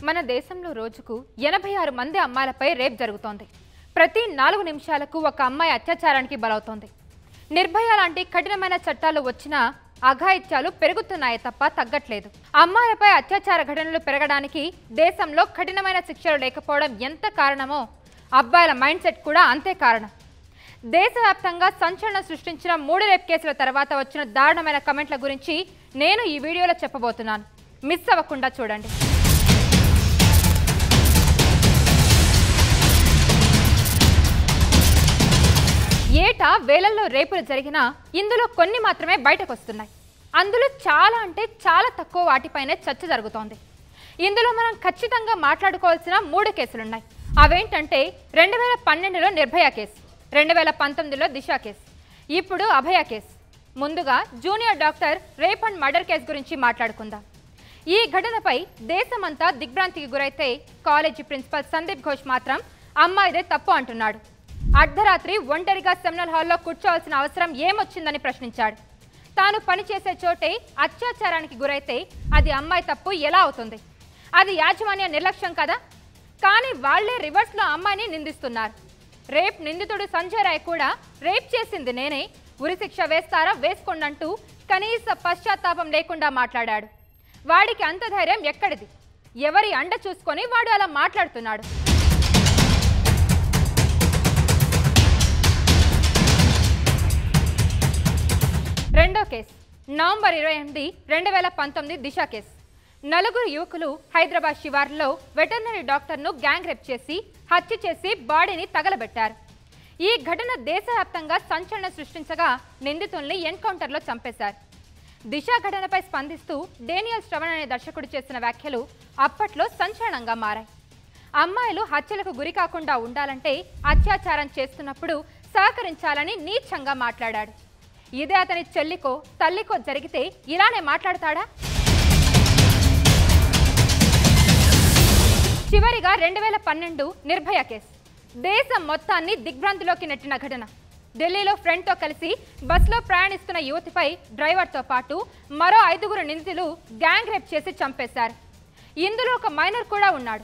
మన దేశంలో రోజుకు 86 మంది అమ్మాయిలపై రేప్ జరుగుతోంది. ప్రతి 4 నిమిషాలకు ఒక అమ్మాయి అత్యాచారానికి బలవుతోంది. నిర్భయ లాంటి కఠినమైన చట్టాలు వచ్చినా అఘాయిత్యాలు పెరుగుతున్నాయే తప్ప తగ్గట్లేదు. అమ్మాయిలపై అత్యాచార ఘటనలు పెరగడానికి దేశంలో కఠినమైన శిక్షలు లేకపోవడం ఎంత కారణమో అబ్బాయిల మైండ్ సెట్ కూడా అంతే కారణం. దేశవ్యాప్తంగా సంచలనం సృష్టించిన 3 రేప్ కేసుల తర్వాత వచ్చిన దారుణమైన కమెంట్ల గురించి నేను ఈ వీడియోలో చెప్పబోతున్నాను. మిస్ అవ్వకుండా చూడండి. ఏటా వేలల్లో రేపులు జరిగినా ఇందులో కొన్ని మాత్రమే బయటకు వస్తున్నాయి. అందులో చాలా అంటే చాలా తక్కువ వాటిపైనే చర్చ జరుగుతోంది. ఇందులో మనం ఖచ్చితంగా మాట్లాడుకోవాల్సిన 3 కేసులున్నాయి. అవేంటంటే 2012లో నిర్భయ కేసు, 2019లో దిశ కేసు, ఇప్పుడు అభయ కేసు. ముందుగా junior doctor rape and murder case గురించి మాట్లాడుకుందాం. ఈ ఘటనపై దేశమంతా దిగ్భ్రాంతికి గురైతే కాలేజీ ప్రిన్సిపల్ సందీప్ ఘోష్ మాత్రం అమ్మాయిదే తప్పు అంటున్నాడు. అర్ధరాత్రి ఒంటరిగా సెమినార్ హాల్లో కూర్చోవాల్సిన అవసరం ఏమొచ్చిందని ప్రశ్నించాడు. తాను పనిచేసే చోటే అత్యాచారానికి గురైతే అది అమ్మాయి తప్పు ఎలా అవుతుంది? అది యాజమాన్య నిర్లక్ష్యం కదా? కానీ వాళ్లే రివర్స్లో అమ్మాయిని నిందిస్తున్నారు. రేప్ నిందితుడు సంజయ్ రాయ్ కూడా రేప్ చేసింది నేనే, ఉరిశిక్ష వేస్తారా వేసుకోండంటూ కనీస పశ్చాత్తాపం లేకుండా మాట్లాడాడు. వాడికి అంత ధైర్యం ఎక్కడిది? ఎవరి అండ చూసుకొని వాడు అలా మాట్లాడుతున్నాడు? రెండో కేసు నవంబర్ 28, 2019 దిశ కేసు. 4 యువకులు హైదరాబాద్ శివార్లో వెటర్నరీ డాక్టర్ను గ్యాంగ్ రేప్ చేసి హత్య చేసి బాడీని తగలబెట్టారు. ఈ ఘటన దేశవ్యాప్తంగా సంచలనం సృష్టించగా నిందితుల్ని ఎన్కౌంటర్లో చంపేశారు. దిశ ఘటనపై స్పందిస్తూ డేనియల్ శ్రవణ్ అనే దర్శకుడు చేసిన వ్యాఖ్యలు అప్పట్లో సంచలనంగా మారాయి. అమ్మాయిలు హత్యలకు గురి కాకుండా ఉండాలంటే అత్యాచారం చేస్తున్నప్పుడు సహకరించాలని నీచంగా మాట్లాడాడు. ఇదే అతని చెల్లికో తల్లికో జరిగితే ఇలానే మాట్లాడతాడా? చివరిగా 2012 నిర్భయ కేసు. దేశం మొత్తాన్ని దిగ్భ్రాంతిలోకి నెట్టిన ఘటన. ఢిల్లీలో ఫ్రెండ్తో కలిసి బస్సులో ప్రయాణిస్తున్న యువతిపై డ్రైవర్తో పాటు మరో 5 నిందితులు గ్యాంగ్ రేప్ చేసి చంపేశారు. ఇందులో ఒక మైనర్ కూడా ఉన్నాడు.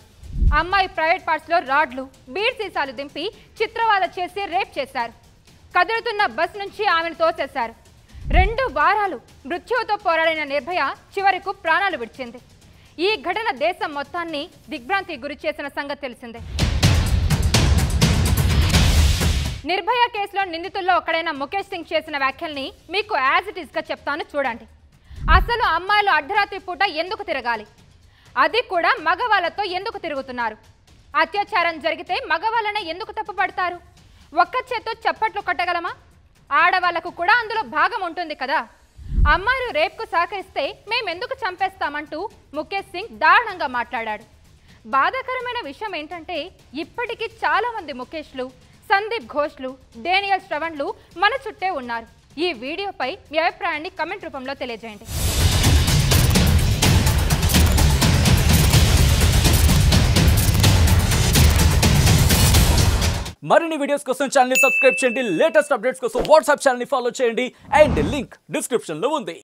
అమ్మాయి ప్రైవేట్ పార్ట్స్లో రాడ్లు, బీడ్ సీసాలు దింపి చిత్రవాద చేసి రేప్ చేశారు. కదులుతున్న బస్ నుంచి ఆమెను తోసేశారు. 2 వారాలు మృత్యువుతో పోరాడిన నిర్భయ చివరకు ప్రాణాలు విడిచింది. ఈ ఘటన దేశం మొత్తాన్ని దిగ్భ్రాంతికి గురి చేసిన సంగతి తెలిసిందే. నిర్భయ కేసులో నిందితుల్లో ఒకడైన ముఖేష్ సింగ్ చేసిన వ్యాఖ్యల్ని మీకు యాజ్ ఇట్ ఈస్గా చెప్తాను చూడండి. అసలు అమ్మాయిలు అర్ధరాత్రి పూట ఎందుకు తిరగాలి? అది కూడా మగవాళ్లతో ఎందుకు తిరుగుతున్నారు? అత్యాచారం జరిగితే మగవాళ్ళనే ఎందుకు తప్పుపడతారు? ఒక్క చేత్తో చప్పట్లు కొట్టగలమా? ఆడవాళ్లకు కూడా అందులో భాగం ఉంటుంది కదా. అమ్మాయిలు రేప్కు సహకరిస్తే మేమెందుకు చంపేస్తామంటూ ముఖేష్ సింగ్ దారుణంగా మాట్లాడాడు. బాధాకరమైన విషయం ఏంటంటే ఇప్పటికీ చాలా మంది ముఖేష్లు, సందీప్ ఘోష్లు, డేనియల్ శ్రవణ్లు మన చుట్టే ఉన్నారు. ఈ వీడియోపై మీ అభిప్రాయాన్ని కమెంట్ రూపంలో తెలియజేయండి. మరిన్ని వీడియోస్ కోసం ఛానల్ ని సబ్స్క్రైబ్ చేయండి. లేటెస్ట్ అప్డేట్స్ కోసం వాట్సాప్ ఛానల్ ని ఫాలో చేయండి. అండ్ లింక్ డిస్క్రిప్షన్ లో ఉంది.